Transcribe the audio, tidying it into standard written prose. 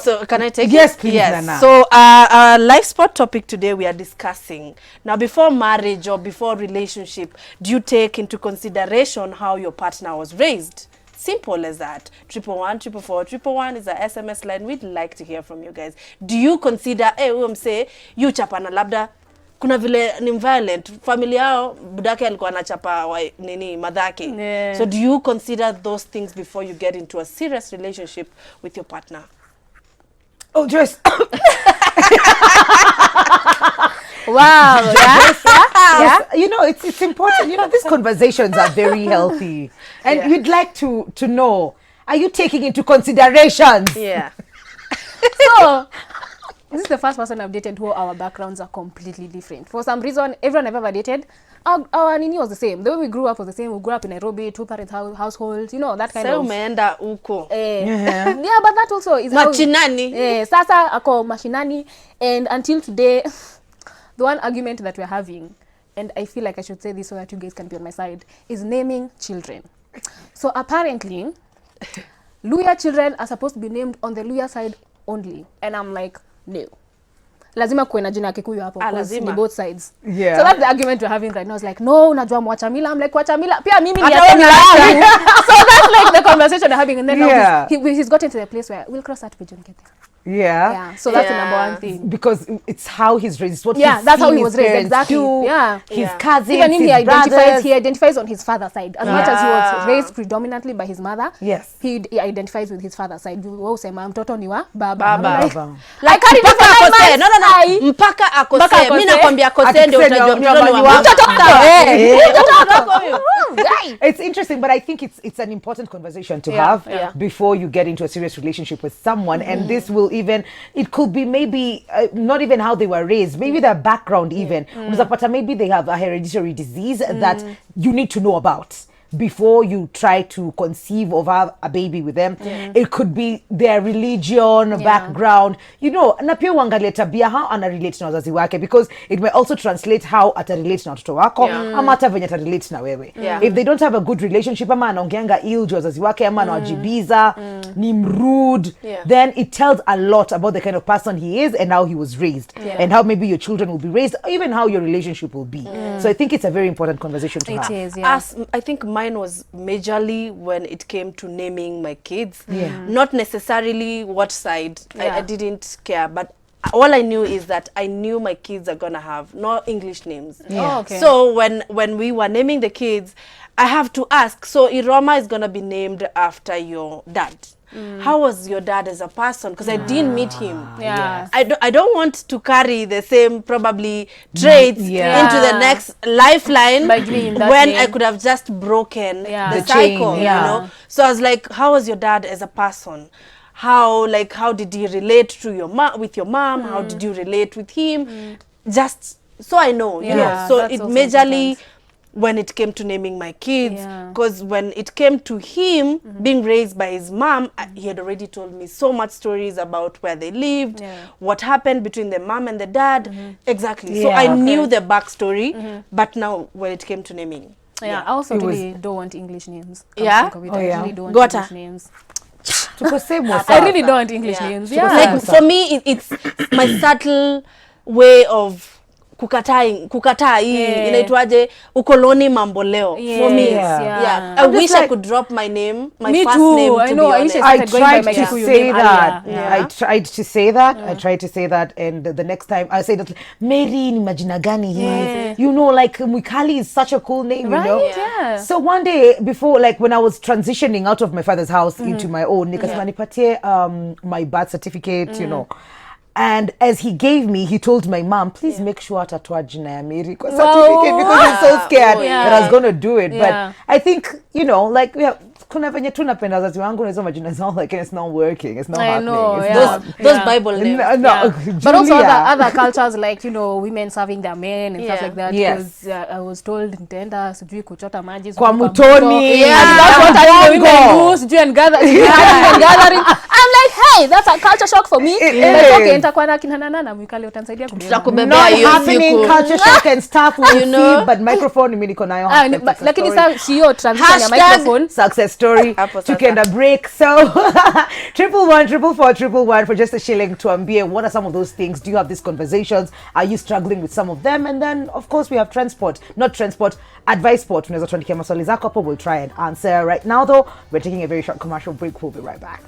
So can I take yes, it? please, Yes, Nana. so our life spot topic today we are discussing. Now, before marriage or before relationship, do you take into consideration how your partner was raised? Simple as that. 111 444 111 is a SMS line. We'd like to hear from you guys. Do you consider, say, you chapana labda, kuna vile ni violent, familia yao, budake alikuwa anachapa nini, madhake. Yeah. So do you consider those things before you get into a serious relationship with your partner? Oh, just Wow. yes, you know, it's important. You know, these conversations are very healthy, and we'd like to know: are you taking into considerations? Yeah. So, this is the first person I've dated who our backgrounds are completely different. For some reason, everyone I've ever dated, our nini was the same. The way we grew up was the same. We grew up in Nairobi, two-parent household, you know, that kind of... umeenda uko. Yeah, but that also is Machinani. Sasa ako machinani. And until today, the one argument that we're having, and I feel like I should say this so that you guys can be on my side, is naming children. So apparently, Luya children are supposed to be named on the Luya side only. And I'm like, no. Lazima kuwe na jina Kikuyu hapo because ni both sides. Yeah. So that's the argument we're having right now. It's like, no, unajua mwachamila. I'm like, wachamila. Pia mimi ni achamila. So that's like the conversation we're having. And then now he's gotten to the place where we'll cross that bridge and get there. Yeah. So that's the number one thing. Because it's how he's raised. It's what that's how he was raised. Exactly. His cousins, even him, he identifies on his father's side. As much as he was raised predominantly by his mother, he identifies with his father's side. Usema mtoto ni wa baba. Like mpaka akose. Mimi nakwambia akose ndio utajua mtoto ni wa It's interesting, but I think it's an important conversation to have before you get into a serious relationship with someone. And this will it could be maybe not even how they were raised, maybe their background even. Maybe they have a hereditary disease that you need to know about before you try to conceive of a baby with them. It could be their religion, background, you know, na pia uangalie tabia how ana relate na wazazi wake, because it may also translate how ata relate na watoto wako ama hata venye ata relate na wewe. If they don't have a good relationship, ama anaongeanga ill juu wazazi wake, ama anawajibiza, ni rude, then it tells a lot about the kind of person he is and how he was raised, and how maybe your children will be raised, even how your relationship will be. So I think it's a very important conversation to have. It is, I think mine was majorly when it came to naming my kids. Not necessarily what side. I didn't care, but all I knew is that I knew my kids are gonna have no English names. So when we were naming the kids, I have to ask, so Iroma is gonna be named after your dad. How was your dad as a person? Because I didn't meet him. I don't want to carry the same probably traits into the next lifeline when I could have just broken the cycle. You know. So I was like, how was your dad as a person? How did he relate to your with your mom? How did you relate with him? Just so I know. You know. So it majorly when it came to naming my kids, because when it came to him being raised by his mom, he had already told me so much stories about where they lived, what happened between the mom and the dad, exactly. So I knew the backstory, but now when it came to naming, I also really don't want English names. I really don't want English names. I really don't want English names. Like for me, it's my subtle way of kukataa hii inaitwaje ukoloni mambo leo. For me, I wish I could drop my name, my first name, to be honest. I tried to say that. I tried to say that, and the next time I say that Mary ni majina gani hii? You know, like Mwikali is such a cool name, you know. So one day before, like when I was transitioning out of my father's house into my own, nikasema nipatie my birth certificate, you know. And as he gave me, he told my mom, please make sure atatoa jina ya Mary kwa certificate, because I'm so scared that I was going to do it. But I think, you know, like kuna venye tu napenda wazazi wangu na hizo majina zao, like it's not working, it's not happening. Those Bible names. But also other cultures, like, you know, women serving their men and stuff like that. Because I was told nitaenda sijui kuchota maji kwa mutoni. That's what I women do, sijui and gathering. I'm like, hey, that's a culture shock for me. But okay, nitakuwa na kina Nana Mwikali utanisaidia kubeba hiyo happening culture shock and stuff, you know, but microphone mimi niko nayo. Lakini sasa sio transition ya microphone. Success a story. Tukienda break. So 111 for just a shilling to ambie. What are some of those things? Do you have these conversations? Are you struggling with some of them? And then of course we have advice sport. We'll try and answer. Right now though, we're taking a very short commercial break. We'll be right back.